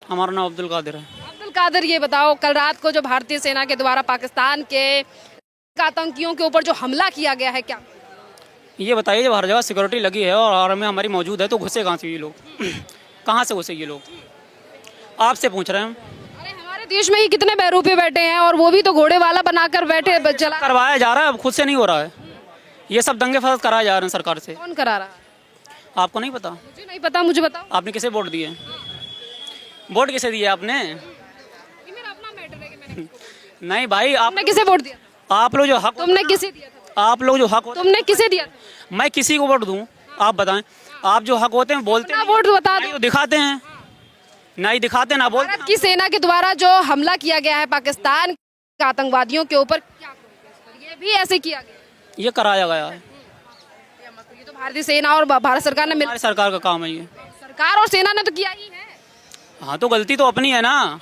हमारा नाम अब्दुल कादिर है। अब्दुल कादिर, ये बताओ कल रात को जो भारतीय सेना के द्वारा पाकिस्तान के आतंकियों के ऊपर जो हमला किया गया है, क्या ये बताइए, जब हर जगह सिक्योरिटी लगी है और आर्मी हमारी मौजूद है तो घुसे कहाँ से ये लोग? कहाँ से घुसे ये लोग? आपसे पूछ रहे हैं हम। अरे हमारे देश में ही कितने बहरूपे बैठे हैं और वो भी तो घोड़े वाला बनाकर बैठे चला। करवाया जा रहा है, अब खुद से नहीं हो रहा है। ये सब दंगे फसाद कराए जा रहे हैं सरकार से। कौन करा रहा है? आपको नहीं पता? मुझे नहीं पता, मुझे बताओ। आपने किसे वोट दिए? वोट किसे दिए आपने? ये मेरा अपना मैटर है कि मैंने नहीं भाई, आप तुमने किसे वोट दिया था? आप लोग जो हक तुमने किसे दिया था? आप लोग जो हक तुमने किसे दिया था? मैं किसी को वोट दूं? आप बताएं। आप जो हक होते हैं बोलते अपना हैं, वोट बता नहीं दो। तो दिखाते हैं, नहीं दिखाते ना बोलते। भारत की सेना के द्वारा जो हमला किया गया है पाकिस्तान के आतंकवादियों के ऊपर, क्या कहोगे इस पर? ये भी ऐसे किया गया है। ये कराया गया है। ये तो भारतीय सेना और भारत सरकार ने मिल हमारी सरकार का काम है ये। सरकार और सेना ने तो किया ही है। हाँ तो गलती तो अपनी है ना।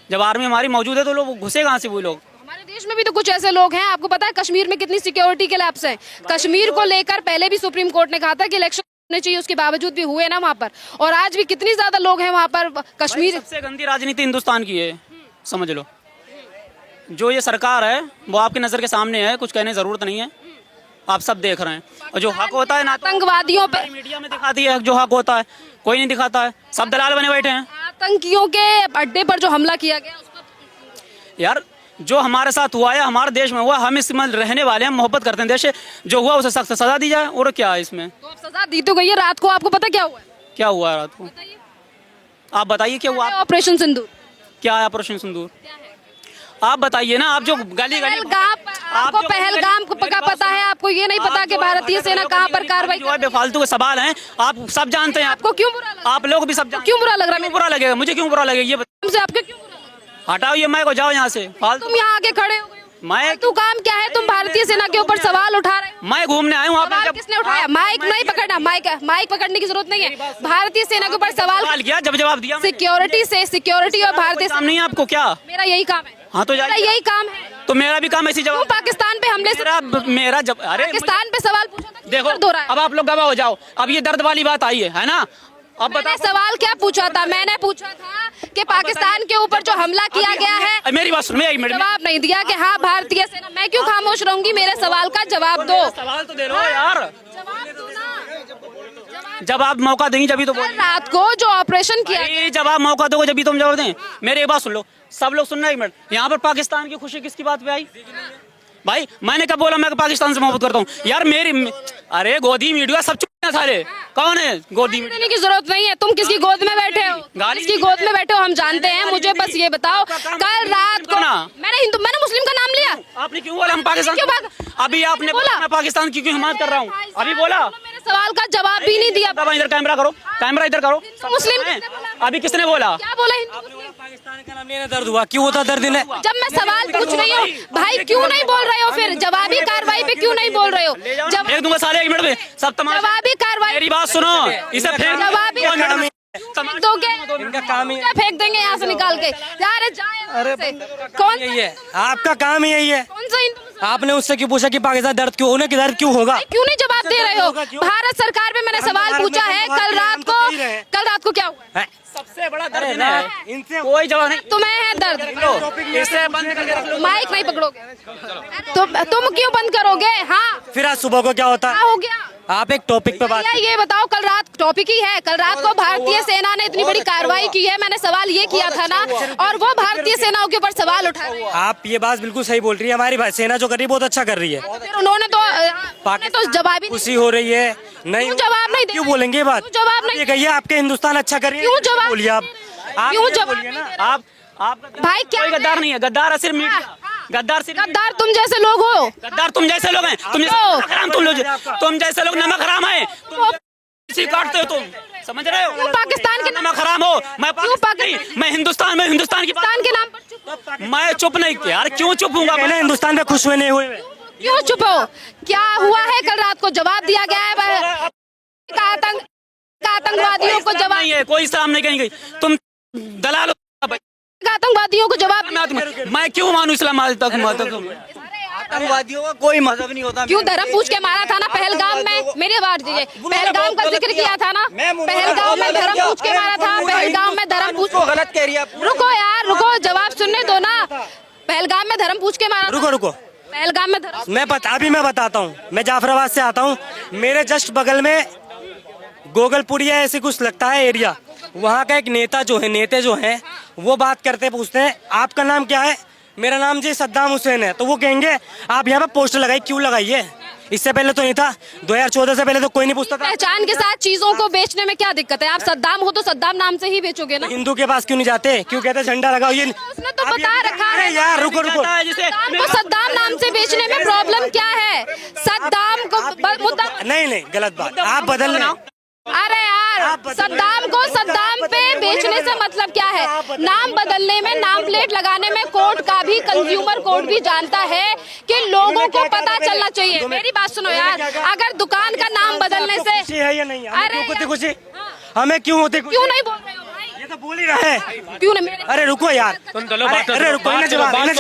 जब आर्मी हमारी मौजूद है तो लोग घुसे कहाँ से? वो लोग हमारे देश में भी तो कुछ ऐसे लोग हैं। आपको पता है कश्मीर में कितनी सिक्योरिटी के लैप्स हैं? कश्मीर को लेकर पहले भी सुप्रीम कोर्ट ने कहा था कि इलेक्शन होने चाहिए, उसके बावजूद भी हुए ना वहाँ पर। और आज भी कितनी ज्यादा लोग हैं वहाँ पर। कश्मीर सबसे गंदी राजनीति हिंदुस्तान की है, समझ लो। जो ये सरकार है वो आपकी नजर के सामने है, कुछ कहने की जरूरत नहीं है, आप सब देख रहे हैं। और जो हक होता है ना तो आतंकवादियों पे, मीडिया में दिखाती है, जो हक होता है कोई नहीं दिखाता है, सब दलाल बने बैठे हैं। आतंकियों के अड्डे पर जो हमला किया गया उसका यार जो हमारे साथ हुआ है, हमारे देश में हुआ, हम इसमें रहने वाले हैं, मोहब्बत करते हैं देश से। जो हुआ उसे सख्त सजा दी जाए। और क्या है इसमें? तो अब सजा दी तो गई है। रात को आपको पता क्या हुआ है? क्या हुआ है रात को? बताइए। आप बताइए क्या हुआ? ऑपरेशन सिंदूर क्या है ऑपरेशन सिंदूर? आप बताइए ना। आप जो गली गली आपको पहलगाम का पता है? आपको ये नहीं पता कि भारतीय सेना कहाँ पर कार्रवाई जो है बेफालतू के सवाल हैं, आप सब जानते हैं। आपको क्यों बुरा लगा? आप लोग भी सब क्यों बुरा लग रहा है? क्यों बुरा लगेगा? मुझे क्यों बुरा लगेगा ये बताओ। हमसे आपके क्यों बुरा लग रहा है? हटाओ ये माइक को, जाओ यहाँ से फालतू। तुम यहाँ आके खड़े हो गए हो। मैं तू काम क्या है? तुम भारतीय सेना के ऊपर सवाल उठा रहे हो। मैं घूमने आया हूँ। सवाल किसने उठाया? माइक नहीं पकड़ना, माइक पकड़ने की जरूरत नहीं है। भारतीय सेना के ऊपर सवाल किया, जब जवाब दिया। सिक्योरिटी और भारतीय काम नहीं है आपको क्या? मेरा यही काम है। हाँ तो मेरा यही काम है। तो मेरा भी काम ऐसी तुम जवाब। पाकिस्तान पे हमले से मेरा जब अरे पाकिस्तान पे सवाल पूछा था, देखो, अब आप लोग गवाह हो जाओ। अब ये दर्द वाली बात आई है ना? अब मैंने बताओ सवाल क्या पूछा था? मैंने पूछा था कि पाकिस्तान के ऊपर जो हमला किया गया है, मेरी बात सुनो, एक मिनट। जवाब नहीं दिया कि हाँ भारतीय सेना। मैं क्यों खामोश रहूंगी? मेरे सवाल का जवाब दो। सवाल तो दे लो यार। जवाब दो ना। जब आप मौका देंगे जब तो कल रात को जो ऑपरेशन किया भाई, जब आप मौका दोगे जब तुम जवाब दें। मेरी एक बात सुन लो, सब लोग सुनना एक मिनट। यहाँ पर पाकिस्तान की खुशी किसकी बात पे आई? भाई मैंने कब बोला मैं पाकिस्तान से मोहब्बत करता हूँ? यार मेरी अरे गोदी मीडिया सब चुप हैं सारे। कौन है गोदी मीडिया? देने की जरूरत नहीं है। तुम किसकी गोद में बैठे हो? किसकी गोद में बैठे हो हम जानते हैं। मुझे बस ये बताओ, कल रात को मैंने मुस्लिम का नाम लिया? आपने क्यों बोला हम पाकिस्तान? क्यों बात? अभी आपने बोला मैं पाकिस्तान की क्यों हिमायत कर रहा हूँ? अभी बोला। मेरे सवाल का जवाब भी नहीं दिया। इधर कैमरा करो, कैमरा इधर करो। मुस्लिम अभी किसने बोला? क्या बोला? हिंदू पाकिस्तान का नाम लेना दर्द हुआ, क्यों होता दर्द इन्हें? जब मैं सवाल पूछ रही हूँ भाई, क्यों नहीं बोल रहे हो? फिर जवाबी कार्रवाई पे क्यों नहीं बोल रहे हो? जब एक दूंगा साले, एक मिनट में सब तमाम। जवाबी कार्रवाई, मेरी बात सुनो, इसे फेंक जवाबी फेंक दोगे? इनका काम ही क्या फेंक देंगे यहाँ से निकाल के? अरे कौन यही है, आपका काम ही यही है। कौन सा हिंदू? आपने उससे क्यों पूछा कि पाकिस्तान दर्द क्यों, उन्हें दर्द क्यों होगा? क्यों नहीं जवाब दे रहे हो? भारत सरकार पे मैंने सवाल पूछा है। कल रात को क्या हुआ? सबसे बड़ा दर्द है, इनसे कोई जवाब नहीं। तुम्हें है दर्द? इसे बंद करके रख लो। माइक नहीं पकड़ोगे? तुम क्यों बंद करोगे? हाँ, फिर आज सुबह को क्या होता क्या है? हो गया? आप एक टॉपिक पे बात भैया ये बताओ, कल रात टॉपिक ही है। कल रात को भारतीय सेना ने इतनी बड़ी कार्रवाई की है। मैंने सवाल ये किया था ना, और वो भारतीय सेनाओं के ऊपर सवाल उठा रहे हैं। आप ये बात बिल्कुल सही बोल रही है। हमारी सेना जो कर रही है बहुत अच्छा कर रही है। फिर उन्होंने तो जवाब ही खुशी हो रही है नहीं? क्यों जवाब नहीं दे क्यों रहे? बोलेंगे ये बात? क्यों जवाब नहीं ये कहिए आपके हिंदुस्तान अच्छा कर रही है, क्यों जवाब बोलिए आप क्यों ये जवाब बोलिए ना। नहीं? आप भाई क्या कोई गद्दार नहीं है, गद्दार है सिर्फ मीडिया। गद्दार सिर्फ गद्दार तुम जैसे लोग हो। गद्दार तुम जैसे लोग हैं। तुम जैसे लोग नमक हराम है। इसी काटते हो तुम, समझ रहे हो? तुम पाकिस्तान के नमक हराम हो। मैं हिंदुस्तान में हिंदुस्तान की पाकिस्तान के नाम पर मैं चुप नहीं किया यार। क्यों चुप हूँ? मैंने हिंदुस्तान में खुश हुए नहीं हुए? क्यों चुप हो? क्या हुआ है? कल रात को जवाब दिया गया है। आतंकवादियों को जवाब नहीं है, कोई सामने कहीं गई। तुम दलाल हो। आतंकवादियों को जवाब मैं क्यों मानूं इस्लाम आज तक? आतंकवादियों का कोई मजहब नहीं होता। क्यों धर्म पूछ के मारा था ना पहलगाम में? मेरी बात दीजिए, पहलगाम का जिक्र किया था ना, पहलगाम में धर्म पूछ के मारा था, पहलगाम में धर्म पूछ। गलत कह रही है। रुको यार, रुको, जवाब सुनने दो ना। पहलगाम में धर्म पूछ के मारा। रुको रुको, पहलगाम में धर्म, अभी मैं बताता हूँ। मैं जाफराबाद से आता हूँ, मेरे जस्ट बगल में गोगलपुरिया ऐसे कुछ लगता है एरिया, वहाँ का एक नेता नेता जो है वो बात करते पूछते हैं आपका नाम क्या है, मेरा नाम जी सद्दाम हुसैन है, तो वो कहेंगे आप यहाँ पे पोस्टर लगाई, क्यों लगाई है? इससे पहले तो नहीं था, 2014 से पहले तो कोई नहीं पूछता था। पहचान के साथ चीजों को बेचने में क्या दिक्कत है? आप सद्दाम हो तो सद्दाम नाम से ही बेचोगे ना। हिंदू के पास क्यों नहीं जाते? क्यों कहते झंडा लगाओ? ये उसने तो बता रखा है यार, रुको रुको, सद्दाम को सद्दाम नाम से बेचने में प्रॉब्लम क्या है? सद्दाम को मुद्दा नहीं गलत बात, आप बदल रहे। अरे यार, सद्दाम को सद्दाम पे बेचने से मतलब क्या है? नाम बदलने में, नाम प्लेट लगाने में कोर्ट का भी, कंज्यूमर कोर्ट भी जानता है कि लोगों को पता चलना चाहिए। मेरी बात सुनो यार, अगर दुकान का नाम बदलने से खुशी है या नहीं? अरे खुशी हमें क्यों होती? क्यों नहीं बोल रहे हो भाई? ये तो बोल ही रहा है, क्यों नहीं? अरे रुको यार, अरे रुको, जवाब अरे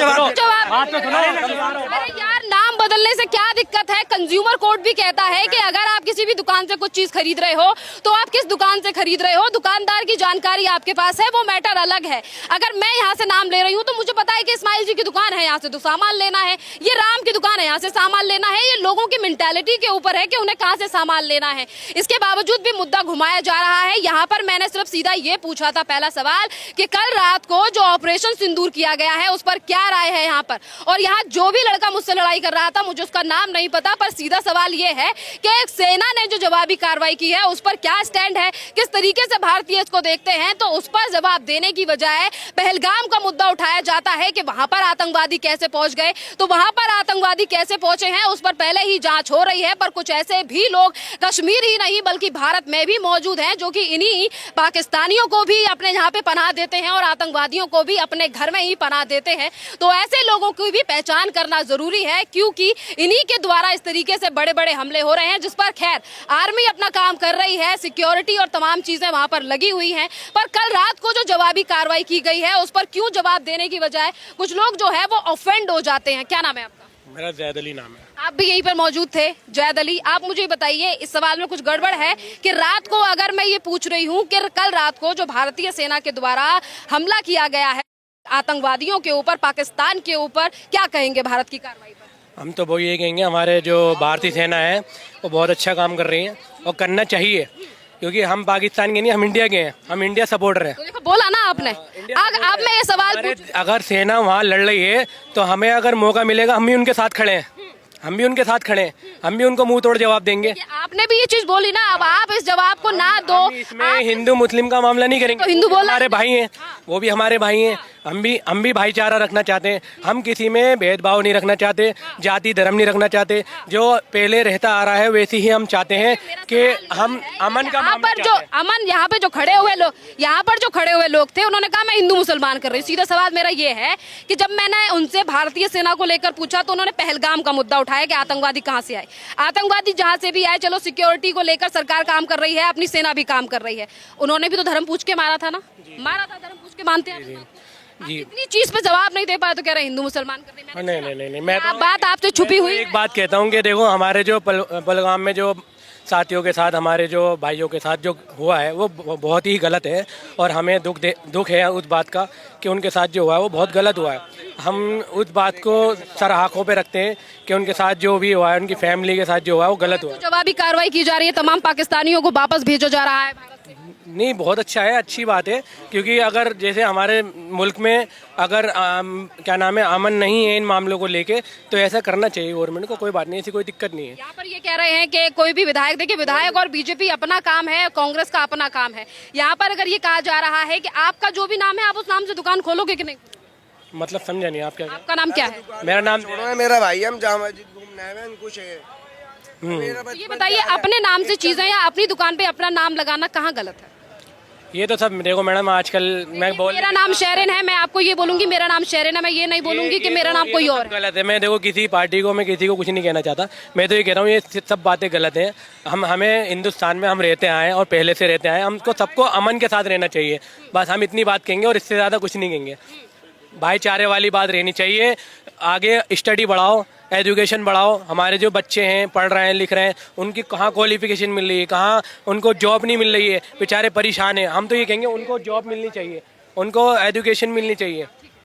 यार, नाम बदलने से क्या दिक्कत है? कंज्यूमर कोर्ट भी कहता है कि अगर आप किसी भी दुकान से कुछ चीज खरीद रहे हो तो आप किस दुकान से खरीद रहे हो, दुकानदार की जानकारी आपके पास है, वो मैटर अलग है। अगर मैं यहाँ से नाम ले रही हूँ तो मुझे पता है कि इस्माइल जी की दुकान है, यहाँ से तो सामान लेना है, ये राम की दुकान है, यहाँ से सामान लेना है। ये लोगों की मेंटालिटी के ऊपर है कि उन्हें कहाँ से सामान लेना है। इसके बावजूद भी मुद्दा घुमाया जा रहा है। यहाँ पर मैंने सिर्फ सीधा ये पूछा था, पहला सवाल, कि कल रात को जो ऑपरेशन सिंदूर किया गया है उस पर क्या राय है यहाँ पर। और यहाँ जो भी लड़का मुझसे लड़ाई कर रहा था, मुझे उसका नाम नहीं पता, पर सीधा सवाल ये है कि सेना ने जो जवाबी कार्रवाई की है उस पर क्या स्टैंड है, किस तरीके से भारतीय इसको देखते हैं। तो उस पर जवाब देने की बजाय पहलगाम का मुद्दा उठाया जाता है कि वहां पर आतंकवादी कैसे पहुंच गए। तो वहां पर आतंकवादी कैसे पहुंचे हैं उस पर पहले ही जांच हो रही है, पर कुछ ऐसे भी लोग कश्मीर ही नहीं बल्कि भारत में भी मौजूद हैं जो कि इन्हीं पाकिस्तानियों को भी अपने यहाँ पे पनाह देते हैं और आतंकवादियों को भी अपने घर में ही पनाह देते हैं। तो ऐसे लोगों की भी पहचान करना जरूरी है, क्योंकि इन्हीं के द्वारा इस तरीके से बड़े बड़े हमले हो रहे हैं, जिस पर खैर आर्मी अपना काम कर रही है, सिक्योरिटी और तमाम चीजें वहां पर लगी हुई हैं। पर कल रात को जो जवाबी कार्रवाई की गई है उस पर क्यों जवाब देने की बजाय कुछ लोग जो है वो ऑफेंड हो जाते हैं। क्या नाम है आपका? मेरा जैद अली नाम है। आप भी यहीं पर मौजूद थे, जैद अली। आप मुझे बताइए, इस सवाल में कुछ गड़बड़ है कि रात को, अगर मैं ये पूछ रही हूँ कि कल रात को जो भारतीय सेना के द्वारा हमला किया गया है आतंकवादियों के ऊपर, पाकिस्तान के ऊपर, क्या कहेंगे भारत की कार्रवाई पर? हम तो वो ये कहेंगे, हमारे जो भारतीय सेना है वो बहुत अच्छा काम कर रही है और करना चाहिए, क्योंकि हम पाकिस्तान के नहीं, हम इंडिया के हैं, हम इंडिया सपोर्टर हैं। तो देखो, बोला ना आपने। अब मैं ये सवाल अगर सेना वहाँ लड़ रही है तो हमें अगर मौका मिलेगा हम भी उनके साथ खड़े हैं, हम भी उनके साथ खड़े हैं, हम भी उनको मुंह तोड़ जवाब देंगे। आपने भी ये चीज बोली ना, अब आप इस जवाब को ना दो। इसमें हिंदू मुस्लिम का मामला नहीं करेंगे, तो हिंदू बोला, हमारे भाई हैं, वो भी हमारे भाई हैं, हम भी भाईचारा रखना चाहते हैं, हम किसी में भेदभाव नहीं रखना चाहते, जाति धर्म नहीं रखना चाहते, जो पहले रहता आ रहा है वैसे ही हम चाहते हैं कि हम अमन का यहाँ पर जो अमन, यहाँ पे जो खड़े हुए लोग, यहाँ पर जो खड़े हुए लोग थे, उन्होंने कहा मैं हिंदू मुसलमान कर रही हूँ। सीधा सवाल मेरा ये है कि जब मैंने उनसे भारतीय सेना को लेकर पूछा तो उन्होंने पहलगाम का मुद्दा उठाया कि आतंकवादी कहाँ से आए। आतंकवादी जहाँ से भी आए, चलो सिक्योरिटी को लेकर सरकार काम कर रही है, अपनी सेना भी काम कर रही है, उन्होंने भी तो धर्म पूछ के मारा था ना, मारा था, धर्म पूछ के मानते हैं जी। इतनी चीज पे जवाब नहीं दे पाए तो कह रहे हिंदू मुसलमान कर रहे हैं। नहीं, मैं बात आपसे छुपी हुई। एक बात कहता हूँ कि देखो, हमारे जो पहलगाम में जो साथियों के साथ, हमारे जो भाइयों के साथ जो हुआ है वो बहुत ही गलत है, और हमें दुख है उस बात का कि उनके साथ जो हुआ है वो बहुत गलत हुआ है। हम उस बात को सर आँखों पे रखते हैं कि उनके साथ जो भी हुआ है, उनकी फैमिली के साथ जो हुआ है वो गलत हुआ है। जवाबी कार्रवाई की जा रही है, तमाम पाकिस्तानियों को वापस भेजा जा रहा है। नहीं, बहुत अच्छा है, अच्छी बात है, क्योंकि अगर जैसे हमारे मुल्क में अगर क्या नाम है, अमन नहीं है इन मामलों को लेके, तो ऐसा करना चाहिए गवर्नमेंट को। कोई बात नहीं, ऐसी कोई दिक्कत नहीं है। यहाँ पर ये कह रहे हैं कि कोई भी विधायक, देखिए विधायक और बीजेपी अपना काम है, कांग्रेस का अपना काम है। यहाँ पर अगर ये कहा जा रहा है कि आपका जो भी नाम है आप उस नाम से दुकान खोलोगे कि नहीं? मतलब समझा नहीं आप क्या? आपका नाम क्या है? मेरा नाम मेरा भाई, हम जामा मस्जिद घूमने आए हैं, कुछ है। तो ये बताइए, अपने नाम से चीजें या अपनी दुकान पे अपना नाम लगाना कहाँ गलत है? ये तो सब देखो मैडम, आजकल मैं मेरा नाम शेरिन है, मैं आपको ये बोलूंगी मेरा नाम शेरिन है, मैं ये नहीं बोलूंगी कि मेरा नाम कोई और है। गलत है। मैं देखो किसी पार्टी को, मैं किसी को कुछ नहीं कहना चाहता, मैं तो ये कह रहा हूँ ये सब बातें गलत हैं। हमें हिंदुस्तान में हम रहते आए और पहले से रहते आए, हमको सबको अमन के साथ रहना चाहिए, बस हम इतनी बात कहेंगे और इससे ज़्यादा कुछ नहीं कहेंगे। भाईचारे वाली बात रहनी चाहिए, आगे स्टडी बढ़ाओ, एजुकेशन बढ़ाओ। हमारे जो बच्चे हैं पढ़ रहे हैं लिख रहे हैं उनकी कहाँ क्वालिफिकेशन मिल रही है, कहाँ उनको जॉब नहीं मिल रही है, बेचारे परेशान हैं। हम तो ये कहेंगे उनको जॉब मिलनी चाहिए, उनको एजुकेशन मिलनी चाहिए।